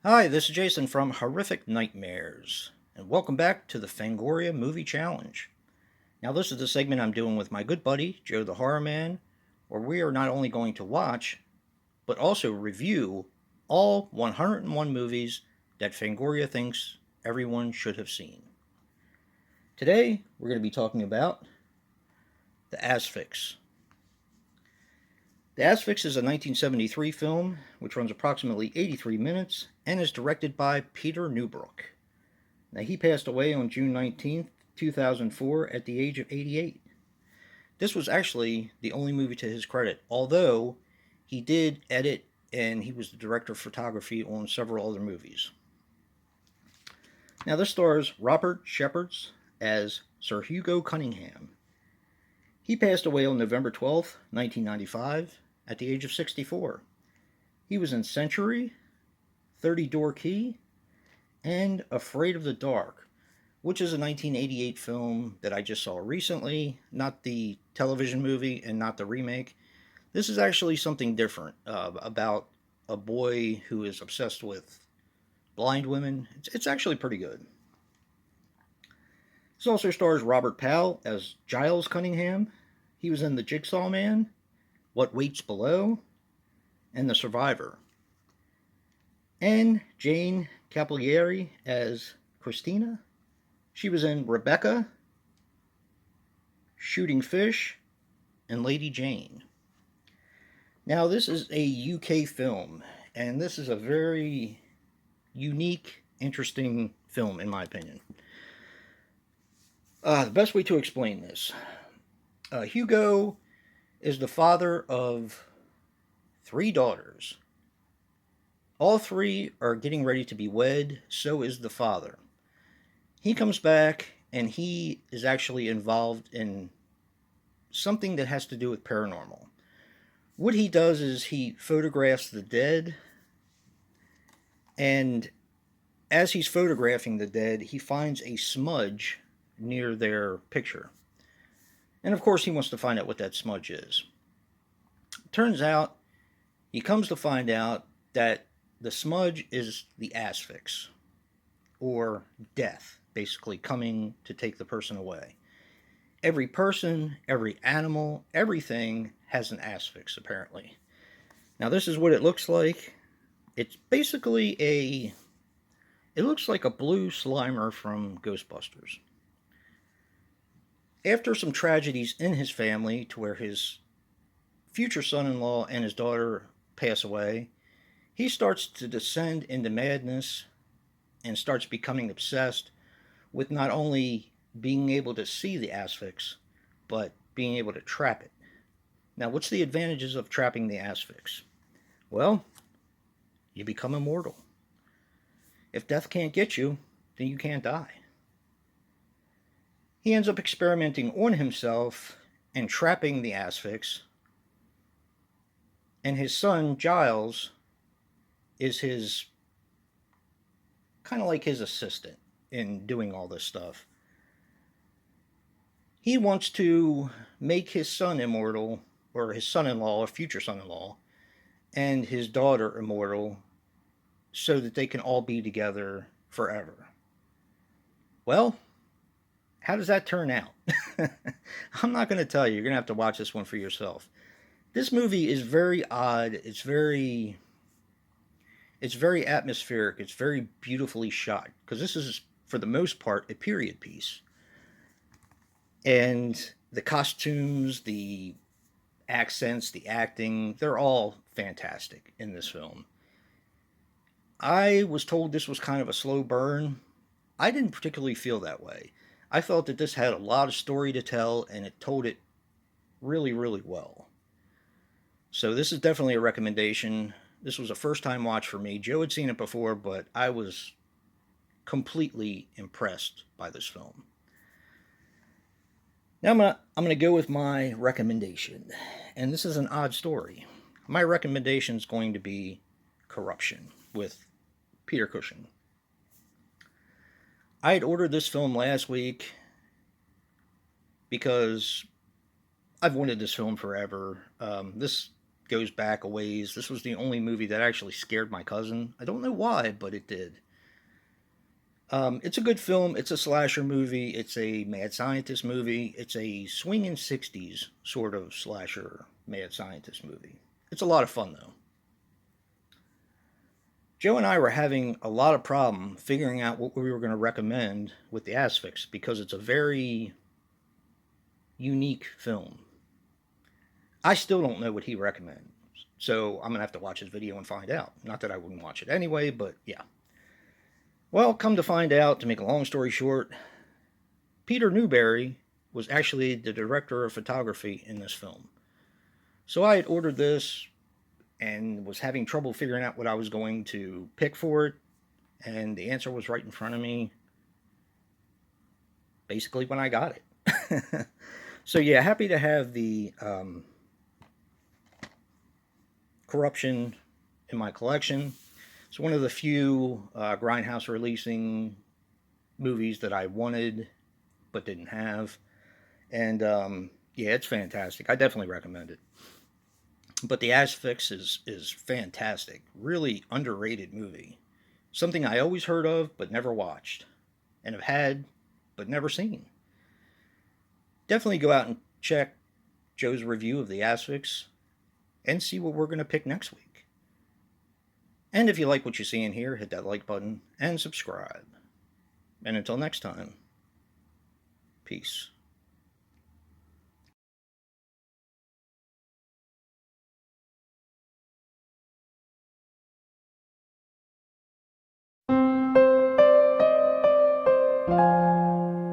Hi, this is Jason from Horrific Nightmares, and welcome back to the Fangoria Movie Challenge. Now, this is the segment I'm doing with my good buddy, Joe the Horror Man, where we are not only going to watch, but also review all 101 movies that Fangoria thinks everyone should have seen. Today, we're going to be talking about The Asphyx. The Asphyx is a 1973 film which runs approximately 83 minutes and is directed by Peter Newbrook. Now, he passed away on June 19th, 2004, at the age of 88. This was actually the only movie to his credit, although he did edit and he was the director of photography on several other movies. Now, this stars Robert Shepherd as Sir Hugo Cunningham. He passed away on November 12th, 1995, at the age of 64. He was in Century, 30 Door Key, and Afraid of the Dark, which is a 1988 film that I just saw recently, not the television movie and not the remake. This is actually something different about a boy who is obsessed with blind women. It's actually pretty good. This also stars Robert Powell as Giles Cunningham. He was in The Jigsaw Man, What Waits Below, and The Survivor. And Jane Caplieri as Christina. She was in Rebecca, Shooting Fish, and Lady Jane. Now, this is a UK film, and this is a very unique, interesting film, in my opinion. The best way to explain this, Hugo is the father of three daughters. All three are getting ready to be wed, so is the father. He comes back and he is actually involved in something that has to do with paranormal. What he does is he photographs the dead, and as he's photographing the dead, he finds a smudge near their picture. And of course, he wants to find out what that smudge is. Turns out, he comes to find out that the smudge is the asphyx, or death, basically coming to take the person away. Every person, every animal, everything has an asphyx, apparently. Now, this is what it looks like. It's basically it looks like a blue Slimer from Ghostbusters. After some tragedies in his family, to where his future son-in-law and his daughter pass away, he starts to descend into madness and starts becoming obsessed with not only being able to see the asphyx, but being able to trap it. Now, what's the advantages of trapping the asphyx? Well, you become immortal. If death can't get you, then you can't die. He ends up experimenting on himself and trapping the asphyx, and his son, Giles, is his kind of like his assistant in doing all this stuff. He wants to make his son immortal, or his son-in-law, or future son-in-law, and his daughter immortal, so that they can all be together forever. Well, how does that turn out? I'm not going to tell you. You're going to have to watch this one for yourself. This movie is very odd. It's very atmospheric. It's very beautifully shot, because this is, for the most part, a period piece. And the costumes, the accents, the acting, they're all fantastic in this film. I was told this was kind of a slow burn. I didn't particularly feel that way. I felt that this had a lot of story to tell, and it told it really, really well. So this is definitely a recommendation. This was a first-time watch for me. Joe had seen it before, but I was completely impressed by this film. Now I'm gonna go with my recommendation, and this is an odd story. My recommendation is going to be Corruption with Peter Cushing. I had ordered this film last week because I've wanted this film forever. This goes back a ways. This was the only movie that actually scared my cousin. I don't know why, but it did. It's a good film. It's a slasher movie. It's a mad scientist movie. It's a swinging 60s sort of slasher mad scientist movie. It's a lot of fun, though. Joe and I were having a lot of problem figuring out what we were going to recommend with the Asphyx because it's a very unique film. I still don't know what he recommends, so I'm going to have to watch his video and find out. Not that I wouldn't watch it anyway, but yeah. Well, come to find out, to make a long story short, Peter Newberry was actually the director of photography in this film. So I had ordered this and was having trouble figuring out what I was going to pick for it, and the answer was right in front of me basically when I got it. So yeah, happy to have the Corruption in my collection. It's one of the few Grindhouse releasing movies that I wanted but didn't have. And yeah, it's fantastic. I definitely recommend it. But the Asphyx is fantastic. Really underrated movie. Something I always heard of but never watched. And have had but never seen. Definitely go out and check Joe's review of the Asphyx and see what we're going to pick next week. And if you like what you see in here, hit that like button and subscribe. And until next time, peace.